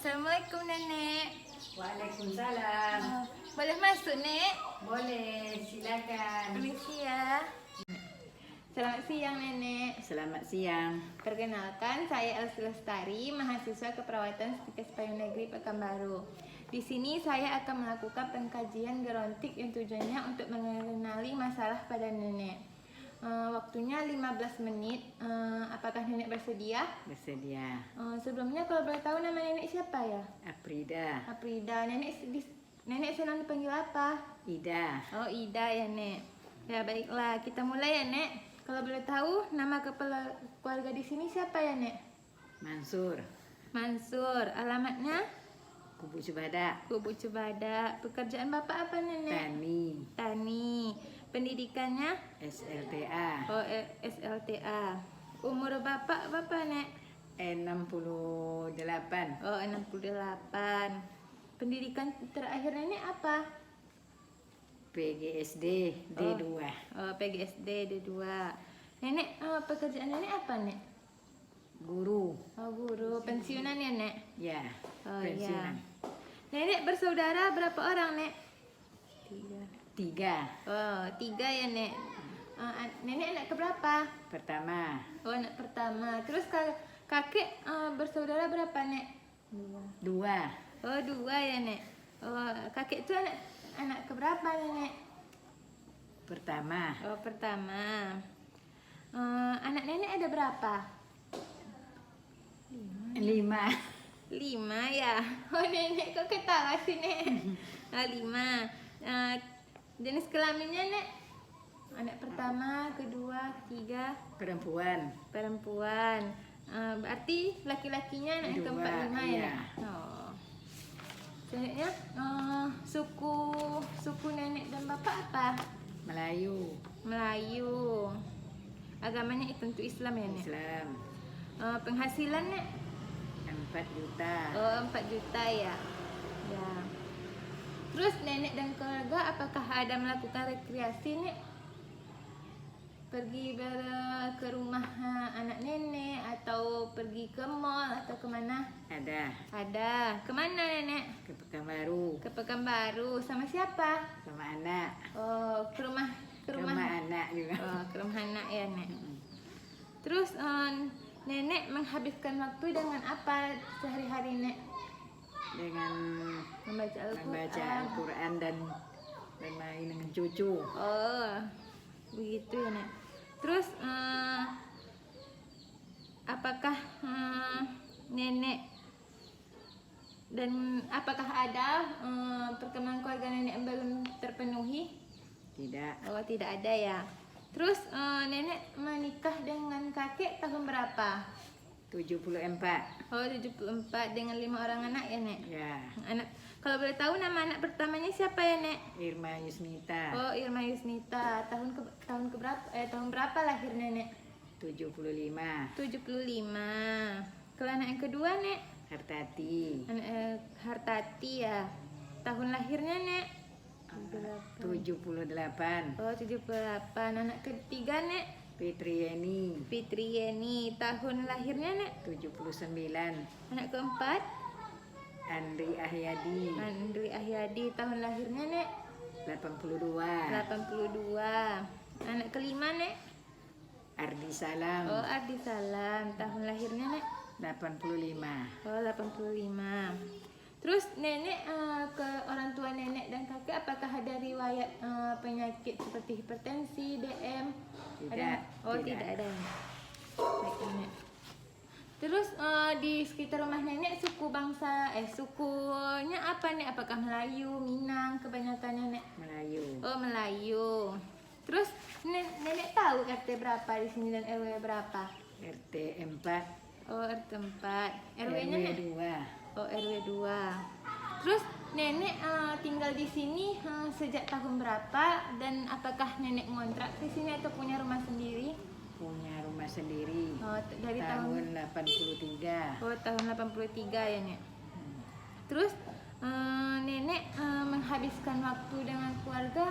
Assalamualaikum Nenek. Waalaikumsalam. Boleh masuk Nek? Boleh, silakan. Permisi ya. Selamat siang Nenek. Selamat siang. Perkenalkan, saya Elsie Lestari, mahasiswa keperawatan Stikes Payung Negeri Pekanbaru. Di sini saya akan melakukan pengkajian gerontik yang tujuannya untuk mengenali masalah pada Nenek. Waktunya 15 menit. Apakah Nenek bersedia? Bersedia. Sebelumnya kalau boleh tahu nama Nenek siapa ya? Aprida. Aprida. Nenek senang dipanggil apa? Ida. Oh, Ida ya, Nek. Ya, baiklah. Kita mulai ya, Nek. Kalau boleh tahu, nama kepala keluarga di sini siapa ya, Nek? Mansur. Mansur. Alamatnya? Kubu Cibada. Kubu Cibada. Pekerjaan Bapak apa, Nenek? Tani. Tani. Pendidikannya? SLTA. Oh, SLTA. Umur Bapak berapa, Nek? 68. Oh, 68. Pendidikan terakhir Nenek apa? PGSD D2. Oh, PGSD D2. Nenek, pekerjaan Nenek apa, Nek? Guru. Oh, guru. Pensiunan ya, Nek? Ya. Oh, Pensiunan. iya. Nenek bersaudara berapa orang, Nek? 3. Oh, 3 ya, Nek. Nenek anak keberapa? Pertama. Oh, anak pertama. Terus kakek bersaudara berapa, Nek? 2. Oh, 2 ya, Nek. Oh, kakek itu anak keberapa, Nenek? Pertama. Oh, pertama. Anak Nenek ada berapa? 5. 5 ya. Oh, Nenek kok ketawa sih, Nek? 5. Jenis kelaminnya, Nek? Anak pertama, kedua, 3. Perempuan. Perempuan. Berarti laki-lakinya anak yang 2, keempat 5 ya, iya. Nek? Oh. Selanjutnya, suku Nenek dan Bapak apa? Melayu. Melayu. Agamanya tentu Islam ya, Nek? Islam. Penghasilan, Nek? 4 juta. Oh, 4 juta ya. Ya. Terus Nenek dan keluarga apakah ada melakukan rekreasi, Nek? Pergi ke rumah anak Nenek atau pergi ke mall atau kemana? Ada. Ada. Kemana, Nenek? Ke Pekanbaru. Ke Pekanbaru. Sama siapa? Sama anak. Oh, ke rumah anak juga. Oh, ke rumah anak ya, Nek. Terus Nenek menghabiskan waktu dengan apa sehari-hari, Nek? Dengan Membaca membaca Al-Quran. Al-Quran dan bermain dengan cucu. Oh, begitu ya, Nek. Terus apakah Nenek dan apakah ada perkembangan keluarga Nenek yang belum terpenuhi? Tidak. Oh, tidak ada ya. Terus Nenek menikah dengan kakek tahun berapa? 74. Oh, 74 dengan 5 orang anak ya, Nek? Ya. Anak, kalau boleh tahu nama anak pertamanya siapa ya, Nek? Irma Yusnita. Oh, Irma Yusnita. Tahun berapa lahir Nenek? 75. 75. Kalau anak yang kedua, Nek? Hartati. Anak Hartati ya. Tahun lahirnya, Nek? 78. Oh, 78. Anak ketiga, Nek? Fitrieni. Fitri Yeni. Tahun lahirnya, Nek? 79. Anak keempat? Andri Ahyadi. Andri Ahyadi. Tahun lahirnya, Nek? 82. 82. Anak kelima, Nek? Ardi Salam. Oh, Ardi Salam. Tahun lahirnya, Nek? 85. Oh, 85. Terus Nenek ke orang tua Nenek dan kakek apakah ada riwayat penyakit seperti hipertensi, DM? Tidak. Ada? Oh, tidak ada. Baik, Nenek. Terus di sekitar rumah Nenek sukunya apa, Nek? Apakah Melayu, Minang kebanyakannya, Nek? Melayu. Oh, Melayu. Terus Nenek tahu RT berapa di sini dan RW berapa? RT 4. Oh, RT 4. RW-nya, Nek? 2. Oh, RW 2. Terus Nenek tinggal di sini sejak tahun berapa dan apakah Nenek ngontrak di sini atau punya rumah sendiri? Punya rumah sendiri. Oh, dari tahun 83. Oh, tahun 83 ya, Nek. Terus Nenek menghabiskan waktu dengan keluarga.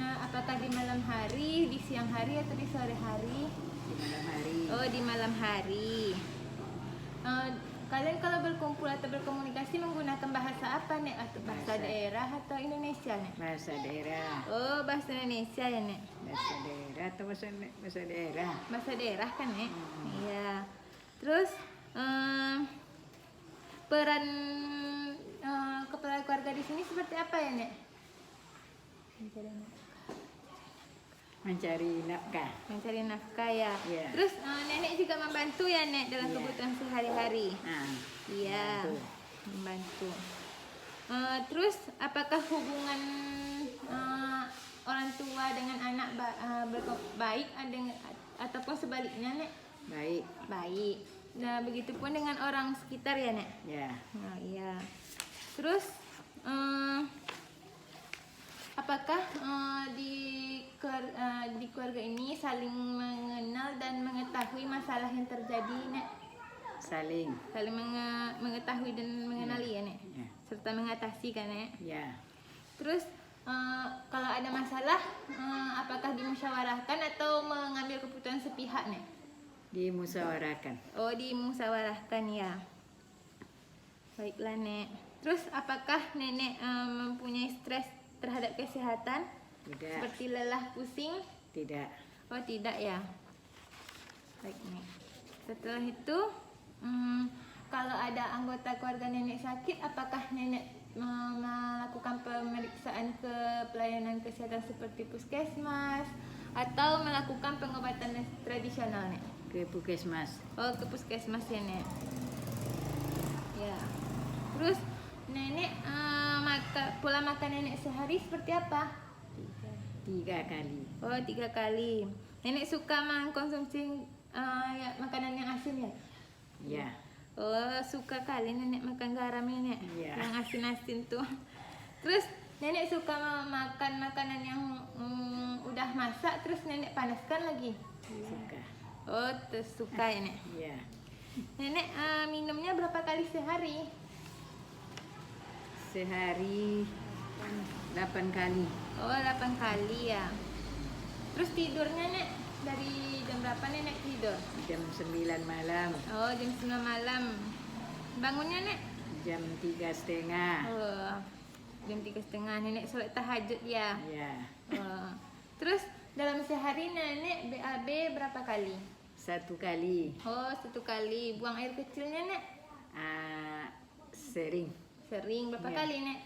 Nah, apakah di malam hari, di siang hari atau di sore hari? Di malam hari. Oh, di malam hari. Kalian kalau berkumpul atau berkomunikasi menggunakan bahasa apa, Nek? Atau bahasa Bahasa. daerah atau Indonesia, Nek? Bahasa daerah. Oh, bahasa Indonesia ya, Nek? Bahasa daerah atau bahasa daerah? Bahasa daerah kan, Nek? Iya. Terus peran kepala keluarga di sini seperti apa ya, Nek? Mencari nafkah. Mencari nafkah ya. Iya. Terus nenek juga membantu ya, Nek, dalam Iya. kebutuhan sehari-hari. Nah, Iya, membantu. membantu. Terus apakah hubungan orang tua dengan anak baik ataupun sebaliknya, Nek? baik. Baik. Nah, begitupun dengan orang sekitar ya, Nek? Ya, Nah, iya. Terus apakah di keluarga ini saling mengenal dan mengetahui masalah yang terjadi, Nek? saling. Saling mengetahui dan mengenali ya, Nek? Ya. Serta mengatasi kan, Nek? Ya, Terus kalau ada masalah, apakah dimusyawarahkan atau mengambil keputusan sepihak, Nek? dimusyawarahkan. Oh, dimusyawarahkan ya. Baiklah, Nek. Terus apakah Nenek mempunyai stres terhadap kesehatan? Tidak, Seperti lelah, pusing? tidak. Oh, tidak ya. Baik, Nek. Setelah itu, kalau ada anggota keluarga Nenek sakit, apakah Nenek melakukan pemeriksaan ke pelayanan kesehatan seperti puskesmas atau melakukan pengobatan tradisional, Nek? Ke puskesmas. Oh, ke puskesmas ya, Nek. Ya. Terus Nenek pola makan Nenek sehari seperti apa? 3 kali. Oh, 3 kali. Nenek suka mengkonsumsi makanan yang asin ya? Ya, Oh, suka kali Nenek makan garam ya, Nek? Iya. Yang asin-asin tuh. Terus Nenek suka makan makanan yang udah masak terus Nenek panaskan lagi? suka. Oh, suka ya, Nek? Ya, Nenek minumnya berapa kali sehari? sehari 8 kali. Oh, 8 kali ya. Terus tidurnya, Nek? Dari jam berapa Nenek tidur? Jam 9 malam, Oh, jam 9 malam. Bangunnya, Nek? jam 3:30. Oh, jam 3:30 Nenek sholat tahajud ya. Ya, Oh. Terus dalam sehari Nenek BAB berapa kali? 1 kali. Oh, 1 kali. Buang air kecilnya, Nek? Sering Sering berapa Iya. kali, Nek?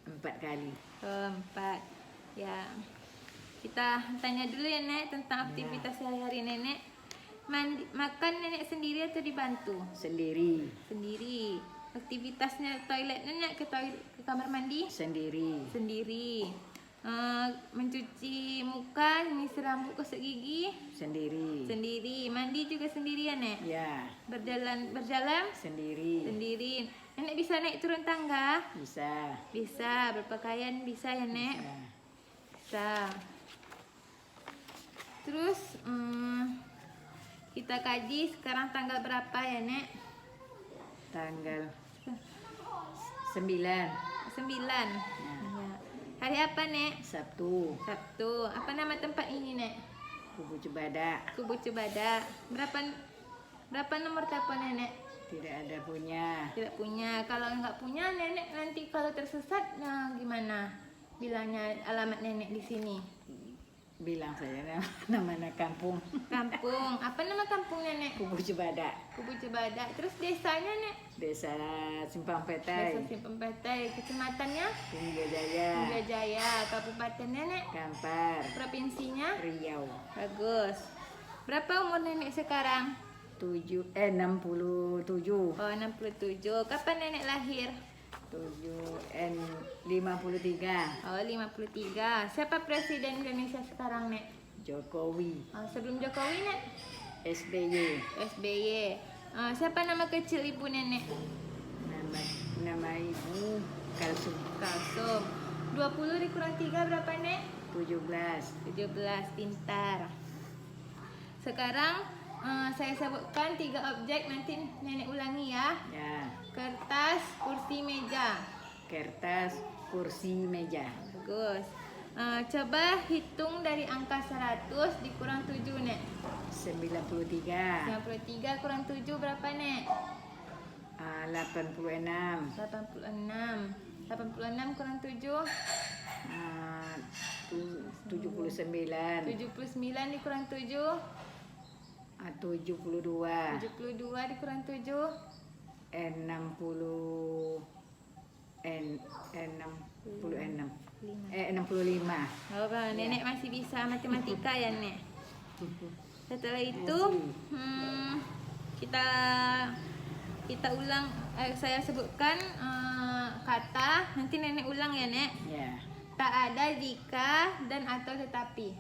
4 kali. Oh, 4. Ya. Kita tanya dulu ya, Nek, tentang aktivitas sehari-hari Nenek. Makan Nenek sendiri atau dibantu? Sendiri. Sendiri. Aktivitasnya toilet Nenek ke kamar mandi? Sendiri. Sendiri. Mencuci muka, nyisir rambut, gosok gigi? Sendiri. Sendiri. Mandi juga sendiri ya, Nek? Ya, Berjalan sendiri. sendiri. Nenek bisa naik turun tangga? Bisa. Bisa. Berpakaian bisa ya, Nek? Bisa. Bisa. Terus kita kaji sekarang tanggal berapa ya, Nek? Tanggal 9. 9. Ya. Hari apa, Nek? Sabtu. Sabtu. Apa nama tempat ini, Nek? Kubu Cibada. Kubu Cibada. Berapa nomor telepon Nenek? Tidak ada punya. Tidak punya. Kalau nggak punya, Nenek nanti kalau tersesat, nah gimana? Bilangnya alamat Nenek di sini. Bilang saja nama kampung. Kampung. Apa nama kampung Nenek? Kubu Cibada. Kubu Cibada. Terus desanya, Nek? Desa Simpang Desa Petai. Simpang Petai. Kecamatannya? Hingga Jaya. Hingga Jaya. Kabupaten Nenek? Kampar. Provinsinya? Riau. Bagus. Berapa umur Nenek sekarang? 67. Oh, 67. Kapan Nenek lahir? 53. Oh, 53. Siapa presiden Indonesia sekarang, Nek? Jokowi. Oh, sebelum Jokowi, Nek? SBY. SBY. Siapa nama kecil ibu Nenek? Nama ibu Kalsum. Kalsum. 20 dikurang 3 berapa, Nek? 17. 17. Pintar. Sekarang saya sebutkan 3 objek, nanti Nenek ulangi ya. Ya. Kertas, kursi, meja. Kertas, kursi, meja. Bagus. Coba hitung dari angka 100 dikurang 7, Nek. 93. 93 kurang 7 berapa, Nek? 86. 86. 86 kurang 7. 79. 79 dikurang 7. 72. 72 dikurang 7. 65. Oh, nenek masih bisa matematika ya, Nek. Setelah itu kita ulang, saya sebutkan kata, nanti nenek ulang ya, Nek. Ya. Tak ada, jika, dan atau tetapi.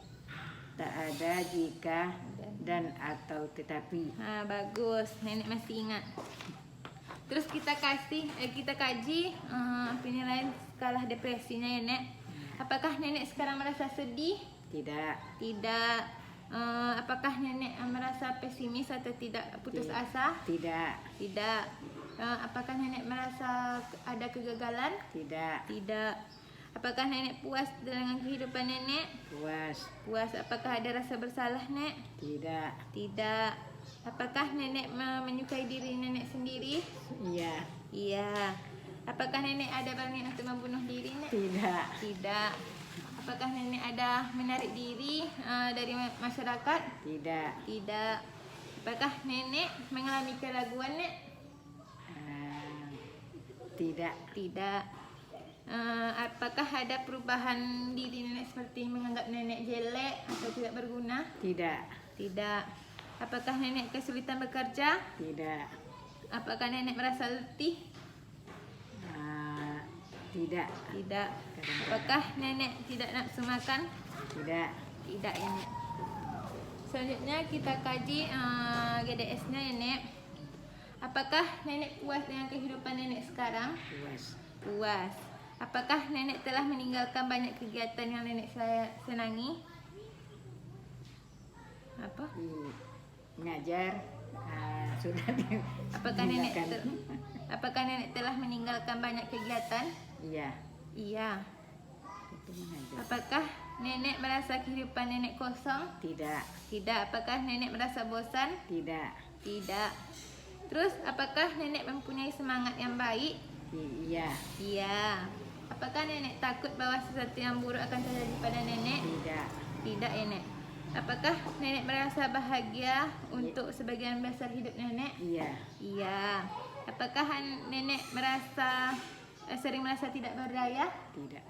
Tak ada, jika, dan atau tetapi. Bagus, nenek masih ingat. Terus kita kaji penilaian skala depresinya ya, Nek. Apakah nenek sekarang merasa sedih? Tidak. Tidak. Apakah nenek merasa pesimis atau tidak putus asa? Tidak. Tidak. Apakah nenek merasa ada kegagalan? Tidak. Tidak. Apakah nenek puas dengan kehidupan nenek? Puas. Puas. Apakah ada rasa bersalah, Nek? Tidak. Tidak. Apakah nenek menyukai diri nenek sendiri? Iya. Iya. Apakah nenek ada berniat untuk membunuh diri, Nek? Tidak. Tidak. Apakah nenek ada menarik diri dari masyarakat? Tidak. Tidak. Apakah nenek mengalami keraguan, Nek? Tidak. Tidak. Apakah ada perubahan diri nenek seperti menganggap nenek jelek atau tidak berguna? Tidak. Tidak. Apakah nenek kesulitan bekerja? Tidak. Apakah nenek merasa letih? Tidak. Tidak. Apakah nenek tidak nafsu makan? Tidak. Tidak ya, Nek. Selanjutnya kita kaji GDS-nya ya, Nek. Apakah nenek puas dengan kehidupan nenek sekarang? Puas. Puas. Apakah nenek telah meninggalkan banyak kegiatan yang nenek senangi? Apa? Mengajar. Sudah. Apakah nenek telah meninggalkan banyak kegiatan? Iya. Iya. Itu mengajar. Apakah nenek merasa kehidupan nenek kosong? Tidak. Tidak. Apakah nenek merasa bosan? Tidak. Tidak. Terus, apakah nenek mempunyai semangat yang baik? Iya. Iya. Apakah nenek takut bahwa sesuatu yang buruk akan terjadi pada nenek? Tidak. Tidak ya, Nek. Apakah nenek merasa bahagia untuk sebagian besar hidup nenek? Iya. Iya. Apakah nenek sering merasa tidak berdaya? Tidak.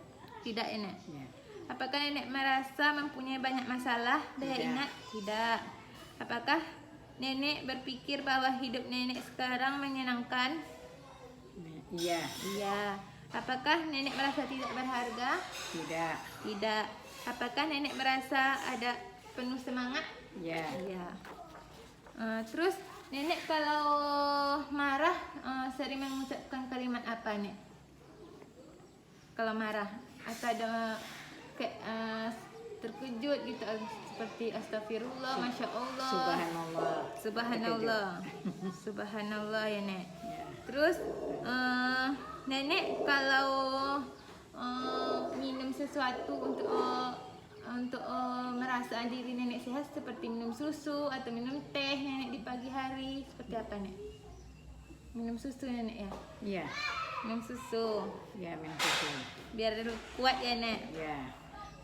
Tidak ya, Nek. Ya. Apakah nenek merasa mempunyai banyak masalah? Daya Tidak. ingat? Tidak. Apakah nenek berpikir bahwa hidup nenek sekarang menyenangkan? Iya. Iya. Apakah nenek merasa tidak berharga? Tidak. Tidak. Apakah nenek merasa ada penuh semangat? Iya. Iya. Terus nenek kalau marah sering mengucapkan kalimat apa, Nek? Kalau marah atau ada terkejut gitu seperti astagfirullah, masya Allah, Subhanallah. subhanallah, subhanallah ya, Nek. Ya. Terus nenek kalau minum sesuatu untuk merasa diri nenek sehat seperti minum susu atau minum teh nenek di pagi hari, seperti apa, Nek? Minum susu nenek ya? Iya. Minum susu Ya, minum susu. biar kuat ya, Nek. Ya.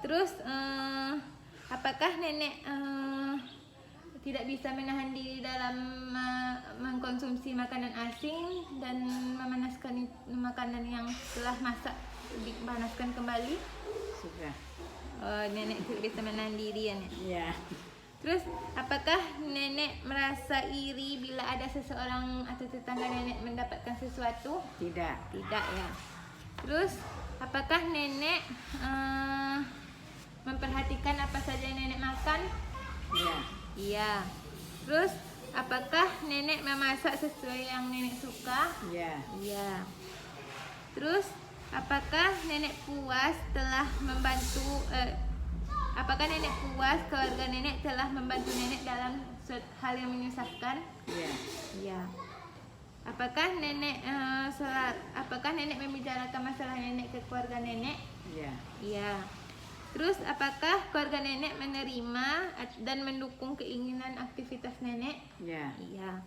Terus apakah nenek tidak bisa menahan diri dalam mengkonsumsi makanan asing dan memanaskan makanan yang telah masak dipanaskan kembali? Sudah. Nenek tidak bisa menahan diri ya, Nek. Ya. Terus apakah nenek merasa iri bila ada seseorang atau tetangga nenek mendapatkan sesuatu? Tidak. Tidak ya. Terus apakah nenek memperhatikan apa saja yang nenek makan? Ya. Iya. Terus apakah nenek memasak sesuai yang nenek suka? Ya. Iya. Terus apakah nenek puas telah membantu apakah nenek puas keluarga nenek telah membantu nenek dalam hal yang menyusahkan? Ya. Iya. Apakah nenek apakah nenek membicarakan masalah nenek ke keluarga nenek? Ya. Iya. Terus apakah keluarga nenek menerima dan mendukung keinginan aktivitas nenek? Ya. Iya.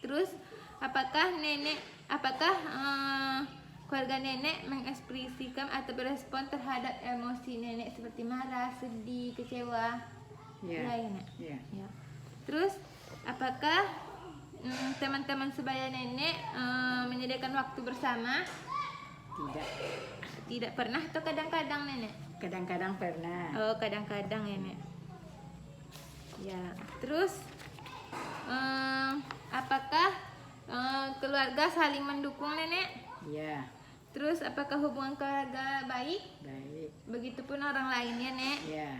Terus Apakah keluarga nenek mengekspresikan atau berespon terhadap emosi nenek seperti marah, sedih, kecewa? Ya. Ya, Nek. Ya. Ya. Terus apakah teman-teman sebaya nenek menyediakan waktu bersama? Tidak. Tidak pernah atau kadang-kadang nenek? Kadang-kadang pernah. Oh, kadang-kadang ya, Nek. Ya, terus apakah keluarga saling mendukung nenek? Ya. Terus apakah hubungan keluarga baik? Baik. Begitupun orang lainnya, Nek. Ya.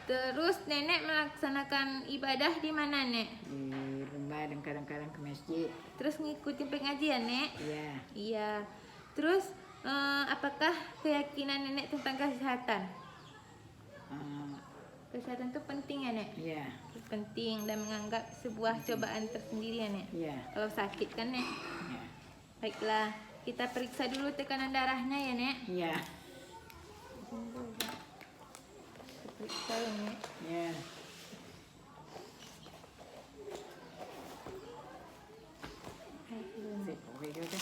Terus nenek melaksanakan ibadah di mana, Nek? Di rumah dan kadang-kadang ke masjid. Terus ngikutin pengajian, Nek? Ya. Iya. Terus apakah keyakinan nenek tentang kesehatan? Kesehatan itu penting ya, Nek? Ya. Penting dan menganggap sebuah cobaan tersendiri ya, Nek? Ya. Kalau sakit kan, Nek? Ya. Baiklah, kita periksa dulu tekanan darahnya ya, Nek? Ya. Kita periksa ya, Nek? Ya. Sip, oke juga.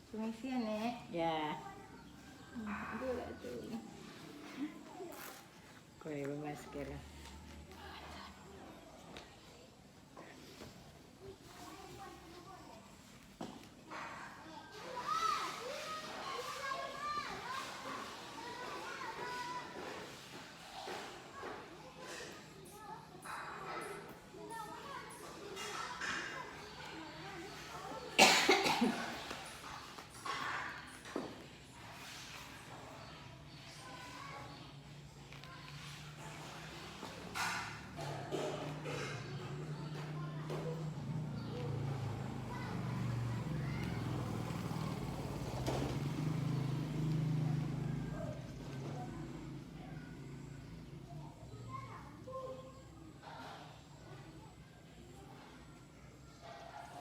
Permisi ya, Nek? Ya. Gula tuh. Kue masker.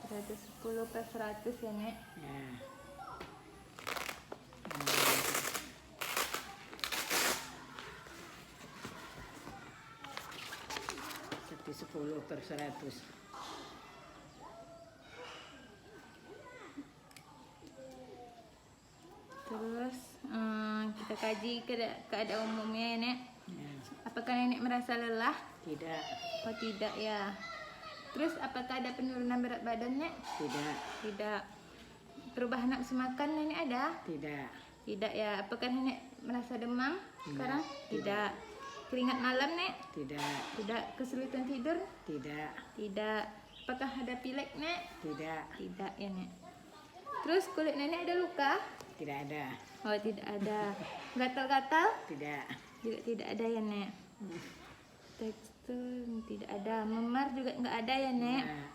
110/100 ya, Nek? Ya. 10/100. Terus kita kaji keadaan umumnya ya, Nek? Ya. Apakah nenek merasa lelah? Tidak. Oh tidak ya. Terus apakah ada penurunan berat badan, Nek? Tidak. Tidak. Perubahan nafsu makan nenek ada? Tidak. Tidak ya. Apakah nenek merasa demam sekarang? Tidak. Keringat malam, Nek? Tidak. Tidak. Kesulitan tidur? Tidak. Tidak. Apakah ada pilek, Nek? Tidak. Tidak ya, Nek. Terus kulit nenek ada luka? Tidak ada. Oh tidak ada. Gatal-gatal? Tidak. Juga tidak ada ya, Nek. Tekstur tidak ada. Memar juga nggak ada ya, Nek. Nah.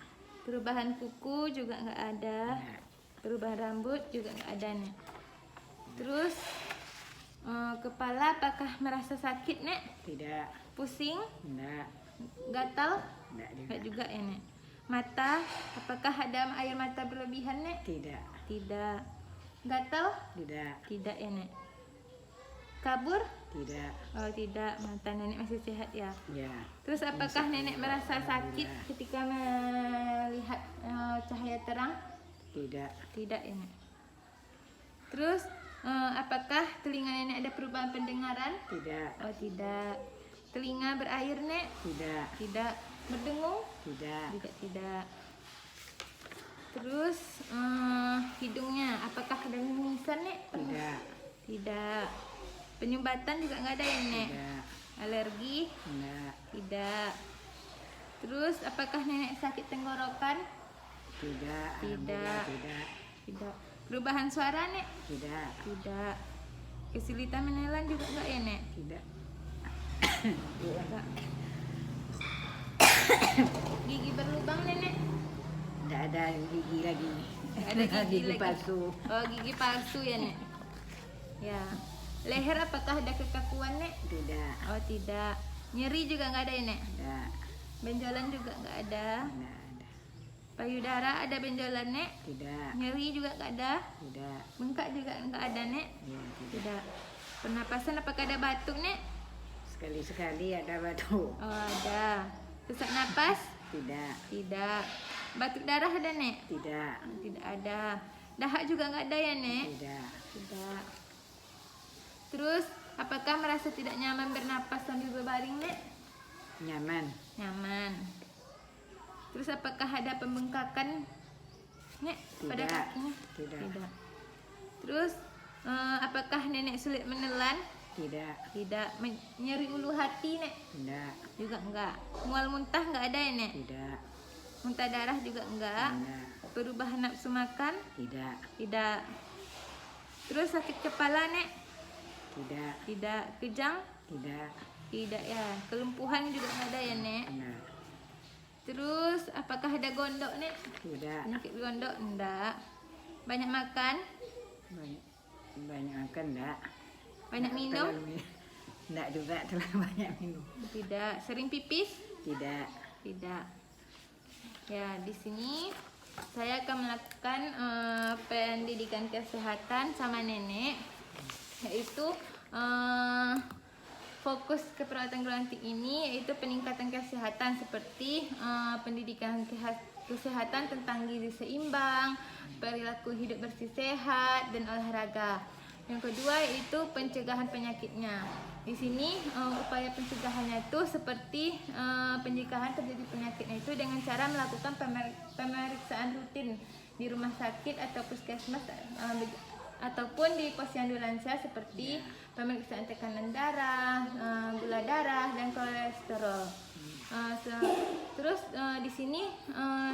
Perubahan kuku juga nggak ada. Nah. Perubahan rambut juga nggak ada, Nek. Terus kepala apakah merasa sakit, Nek? Tidak. Pusing? Tidak. Gatal? Tidak juga. Nggak juga ya, Nek. Mata, apakah ada air mata berlebihan, Nek? Tidak. Tidak. Gatal? Tidak. Tidak ya, Nek. Kabur? Tidak. Oh tidak, mata nenek masih sehat ya. Ya. Terus apakah nenek merasa sakit Alhamdulillah. ketika melihat cahaya terang? Tidak. Tidak ya, Nek. Terus apakah telinga nenek ada perubahan pendengaran? Tidak. Oh tidak. Telinga berair, Nek? Tidak. Tidak. Berdengung? Tidak. Juga tidak. Terus hidungnya apakah ada mimisan, Nek? Tidak. Tidak. Penyumbatan juga nggak ada ya, Nek? Tidak. Alergi? Tidak. Tidak. Terus apakah nenek sakit tenggorokan? Tidak. Tidak. Alhamdulillah, tidak. Tidak. Perubahan suara, Nek? Tidak. Tidak. Kesulitan menelan juga enggak ya, Nek? Tidak. Enggak. Gigi berlubang, Nenek? Tidak ada gigi lagi. Nggak ada gigi lagi. palsu. Oh, gigi palsu ya, Nek? Ya. Leher apakah ada kekakuan, Nek? Tidak. Oh, tidak. Nyeri juga nggak ada ya, Nek? Tidak. Benjolan juga nggak ada. Tidak ada. Payudara ada benjolan, Nek? Tidak. Nyeri juga nggak ada. Tidak. Bengkak juga nggak ada, Nek? Ya, tidak. Tidak. Pernapasan apakah ada batuk, Nek? Sekali-sekali ada batuk. Oh, ada. Sesak napas? Tidak. Tidak. Batuk darah ada, Nek? Tidak. Tidak ada. Dahak juga nggak ada ya, Nek? Tidak. Tidak. Terus, apakah merasa tidak nyaman bernapas sambil berbaring, Nek? Nyaman. Nyaman. Terus, apakah ada pembengkakan, Nek, pada Tidak. kakinya? Tidak. Terus, apakah Nenek sulit menelan? Tidak. Tidak. Nyeri ulu hati, Nek? Tidak. Juga enggak. Mual muntah enggak ada ya, Nek? Tidak. Muntah darah juga enggak. Tidak. Perubahan nafsu makan? Tidak. Tidak. Terus sakit kepala, Nek? Tidak. Tidak. Kejang? Tidak. Tidak ya. Kelumpuhan juga enggak ada ya, Nek? Tidak. Terus apakah ada gondok, Nek? Tidak. Penyakit gondok? Enggak. Banyak makan? Banyak makan enggak. Banyak minum? Enggak juga terlalu banyak minum. Tidak. Sering pipis? Tidak. Tidak. Ya, di sini saya akan melakukan pendidikan kesehatan sama Nenek, yaitu fokus keperawatan gerontik ini yaitu peningkatan kesehatan seperti pendidikan kesehatan tentang gizi seimbang, perilaku hidup bersih sehat, dan olahraga. Yang kedua yaitu pencegahan penyakitnya. Di sini upaya pencegahannya itu seperti pencegahan terjadi penyakitnya itu dengan cara melakukan pemeriksaan rutin di rumah sakit atau puskesmas ataupun di posyandu lansia seperti pemeriksaan tekanan darah, gula darah, dan kolesterol. Terus di sini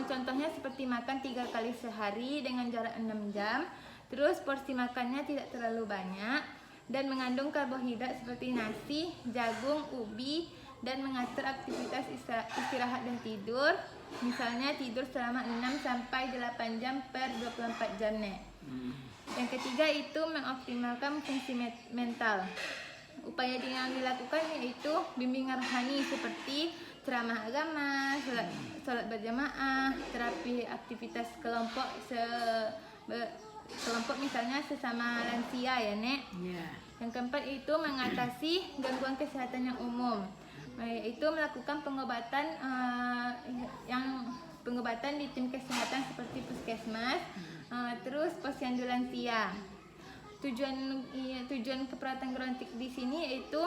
contohnya seperti makan 3 kali sehari dengan jarak 6 jam. Terus porsi makannya tidak terlalu banyak dan mengandung karbohidrat seperti nasi, jagung, ubi, dan mengatur aktivitas istirahat dan tidur. Misalnya tidur selama 6 sampai 8 jam per 24 jam, Nek. Yang ketiga itu mengoptimalkan fungsi mental. Upaya yang dilakukan yaitu bimbingan rohani seperti ceramah agama, sholat berjamaah, terapi aktivitas kelompok kelompok misalnya sesama lansia ya, Nek. Yang keempat itu mengatasi gangguan kesehatan yang umum, yaitu melakukan pengobatan di tim kesehatan seperti puskesmas, terus posyandu lansia. Tujuan keperawatan gerontik di sini yaitu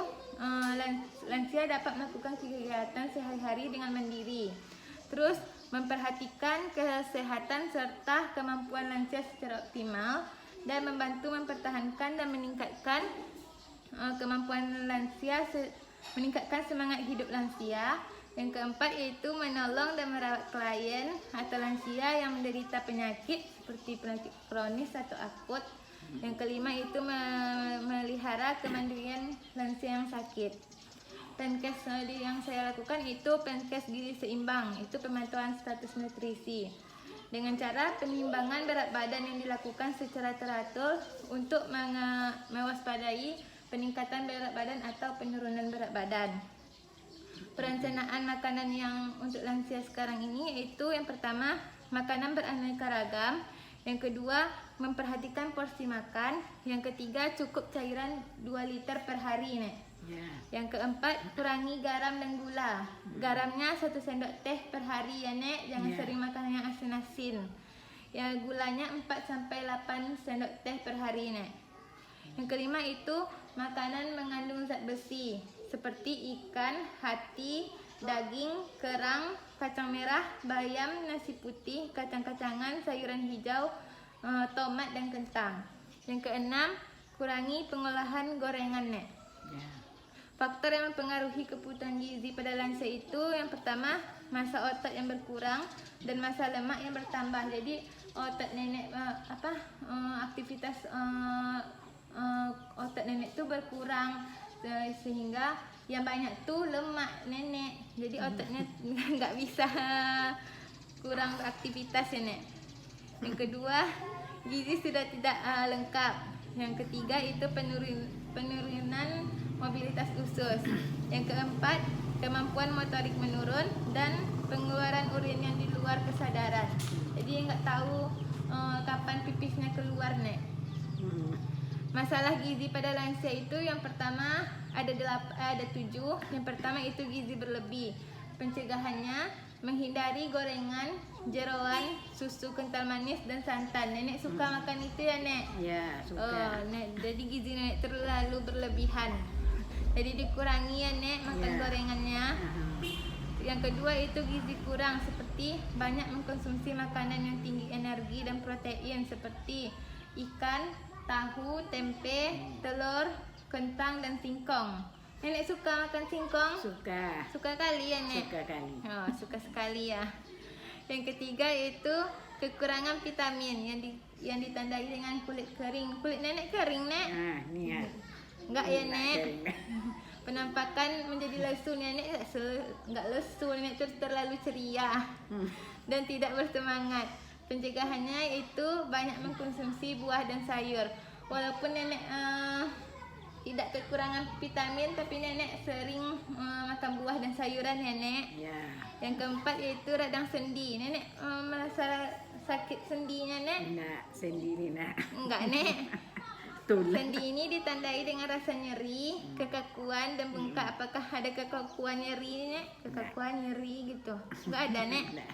lansia dapat melakukan kegiatan sehari-hari dengan mandiri. Terus memperhatikan kesehatan serta kemampuan lansia secara optimal dan membantu mempertahankan dan meningkatkan kemampuan lansia, meningkatkan semangat hidup lansia. Yang keempat yaitu menolong dan merawat klien atau lansia yang menderita penyakit seperti penyakit kronis atau akut. Yang kelima itu memelihara kemandirian lansia yang sakit. Penkes yang saya lakukan itu penkes gizi seimbang, itu pemantauan status nutrisi dengan cara penimbangan berat badan yang dilakukan secara teratur untuk mewaspadai peningkatan berat badan atau penurunan berat badan. Perencanaan makanan yang untuk lansia sekarang ini yaitu yang pertama makanan beraneka ragam, yang kedua memperhatikan porsi makan, yang ketiga cukup cairan 2 liter per hari, Nek. Yang keempat kurangi garam dan gula. Garamnya 1 sendok teh per hari ya, Nek. Jangan sering makan yang asin-asin. Ya, gulanya 4 sampai 8 sendok teh per hari, Nek. Yang kelima itu makanan mengandung zat besi seperti ikan, hati, daging, kerang, kacang merah, bayam, nasi putih, kacang-kacangan, sayuran hijau, tomat dan kentang. Yang keenam, kurangi pengolahan gorengan, Nek. Faktor yang mempengaruhi kebutuhan gizi pada lansia itu yang pertama massa otot yang berkurang dan massa lemak yang bertambah. Jadi otot nenek aktivitas otot nenek itu berkurang sehingga yang banyak tuh lemak nenek. Jadi ototnya nggak bisa kurang beraktivitas ya, Nek. Yang kedua, gizi sudah tidak lengkap. Yang ketiga itu penurunan mobilitas usus. Yang keempat, kemampuan motorik menurun dan pengeluaran urin yang di luar kesadaran. Jadi nggak tahu kapan pipisnya keluar, Nek. Masalah gizi pada lansia itu yang pertama ada 7. Yang pertama itu gizi berlebih. Pencegahannya menghindari gorengan, jeroan, susu kental manis dan santan. Nenek suka makan itu ya, Nek? Ya, suka. Jadi gizi nenek terlalu berlebihan. Jadi dikurangi ya, Nek, makan Ya. gorengannya. Yang kedua itu gizi kurang, seperti banyak mengkonsumsi makanan yang tinggi energi dan protein seperti ikan, tahu, tempe, telur, kentang dan singkong. Nenek suka makan singkong? Suka. Suka kali ya, Nek? Suka kali. Oh, suka sekali ya. Yang ketiga itu kekurangan vitamin yang ditandai dengan kulit kering. Kulit nenek kering, Nek? Nah, ni ya. Enggak ya, Nek? Penampakan menjadi lesu. Nenek enggak lesu, nenek terlalu ceria dan tidak bersemangat. Pencegahannya yaitu banyak mengkonsumsi buah dan sayur. Walaupun nenek tidak kekurangan vitamin, tapi nenek sering makan buah dan sayuran, Nenek. Ya. Yang keempat yaitu radang sendi. Nenek merasa sakit sendinya, Nek? Nak sendiri nak. Enggak, Nek. Betul. Sendi ini ditandai dengan rasa nyeri, kekakuan dan bengkak. Apakah ada kekakuan nyeri, Nek? Kekakuan nyeri gitu. Enggak ada, Nek. Nak.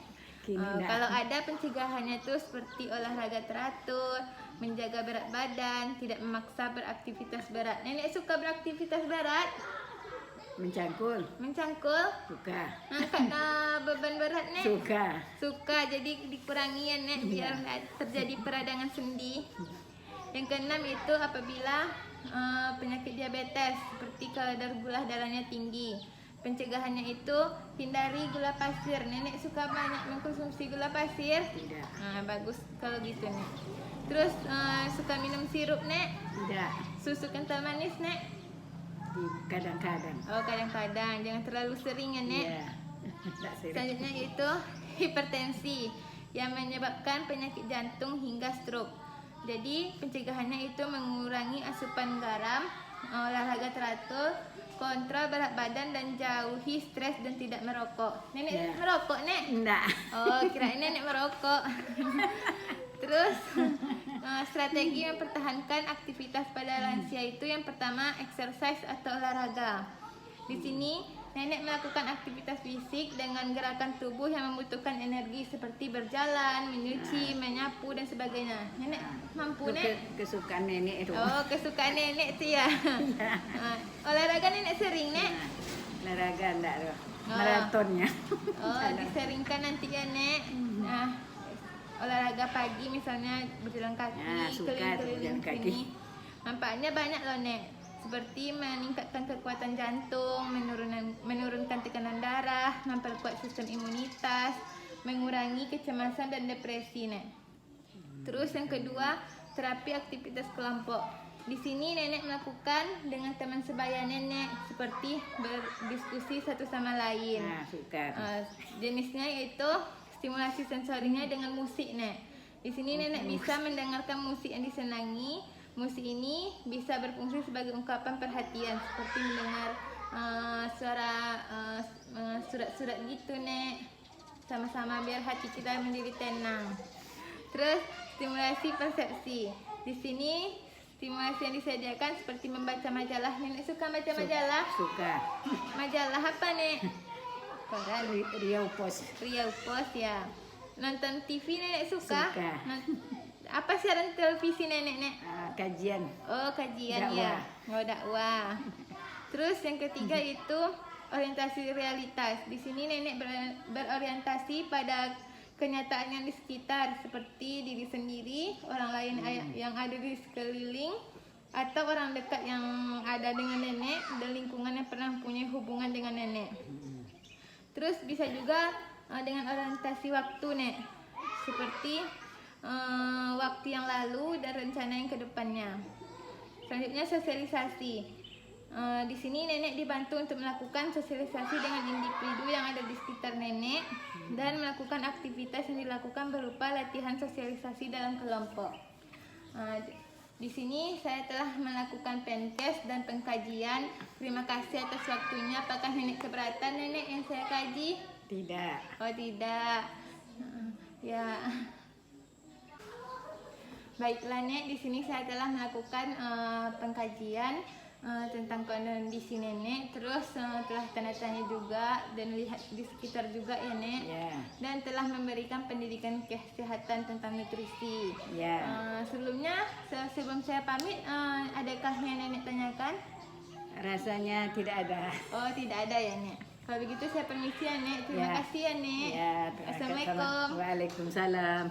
Kini nak. Kalau ada, pencegahannya tuh seperti olahraga teratur, menjaga berat badan, tidak memaksa beraktivitas berat. Nenek suka beraktivitas berat? Mencangkul. Mencangkul? Suka. Angkat beban berat, Nek? Suka. Suka, jadi dikurangi ya, Nek, biar nggak terjadi peradangan sendi. Yang keenam itu apabila penyakit diabetes seperti kadar gula darahnya tinggi. Pencegahannya itu hindari gula pasir. Nenek suka banyak mengkonsumsi gula pasir? Tidak. Bagus kalau gitu, Nek. Terus suka minum sirup, Nek? Tidak. Susu kental manis, Nek? Kadang-kadang. Oh, kadang-kadang. Jangan terlalu sering ya, Nek. Ya. Tak sering. Selanjutnya itu hipertensi yang menyebabkan penyakit jantung hingga stroke. Jadi pencegahannya itu mengurangi asupan garam, olahraga teratur, kontrol berat badan dan jauhi stres dan tidak merokok. Nenek Ya. merokok, Nek? Tidak. Oh, kirain nenek merokok. Terus strategi mempertahankan aktivitas pada lansia itu yang pertama exercise atau olahraga. Di sini nenek melakukan aktivitas fisik dengan gerakan tubuh yang membutuhkan energi seperti berjalan, menyuci, menyapu dan sebagainya. Nenek mampu, Nek? Kesukaan nenek itu. Oh, kesukaan nenek tu ya. Olahraga nenek sering, Nek? Olahraga enggak tu. Oh. Maratonnya. Oh, diseringkan nanti ya, Nek. Nah, olahraga pagi misalnya berjalan kaki, Ya, suka keliling-keliling berjalan kaki. sini. Manfaatnya banyak loh, Nek. Seperti meningkatkan kekuatan jantung, menurunkan tekanan darah, memperkuat sistem imunitas, mengurangi kecemasan dan depresi, Nek. Terus yang kedua, terapi aktivitas kelompok. Di sini nenek melakukan dengan teman sebaya nenek seperti berdiskusi satu sama lain. Nah, suka. Jenisnya yaitu stimulasi sensorinya dengan musik, Nek. Di sini nenek bisa mendengarkan musik yang disenangi. Musik ini bisa berfungsi sebagai ungkapan perhatian seperti mendengar suara surat-surat gitu, Nek. Sama-sama biar hati kita menjadi tenang. Terus stimulasi persepsi. Di sini stimulasi yang disediakan seperti membaca majalah. Nenek suka baca majalah? Suka. Majalah apa, Nek? Koran. Riau Pos. Riau Pos ya. Nonton TV nenek suka? Suka. Apa siaran televisi nenek, Nek? Kajian. Oh, kajian Dakwah. ya. Oh, dakwah. Terus yang ketiga itu orientasi realitas. Di sini nenek berorientasi pada kenyataan yang di sekitar seperti diri sendiri, orang lain yang ada di sekeliling, atau orang dekat yang ada dengan nenek dan lingkungan yang pernah punya hubungan dengan nenek. Terus bisa juga dengan orientasi waktu, Nek, seperti waktu yang lalu dan rencana yang kedepannya. Selanjutnya sosialisasi. Di sini nenek dibantu untuk melakukan sosialisasi dengan individu yang ada di sekitar nenek dan melakukan aktivitas yang dilakukan berupa latihan sosialisasi dalam kelompok. Di sini saya telah melakukan penkes dan pengkajian. Terima kasih atas waktunya. Apakah nenek keberatan, nenek, yang saya kaji? Tidak. Oh, tidak. Ya. Baiklah Nek, di sini saya telah melakukan pengkajian tentang kondisi Nenek, terus telah tanda tanya juga dan lihat di sekitar juga ya Nek, Ya. dan telah memberikan pendidikan kesehatan tentang nutrisi. Ya. Sebelumnya, sebelum saya pamit, adakah yang Nenek tanyakan? Rasanya tidak ada. Oh, tidak ada ya Nek. Kalau begitu saya permisi ya Nek. Terima Ya. kasih ya Nek. Ya, terima kasih. Assalamualaikum. Waalaikumsalam.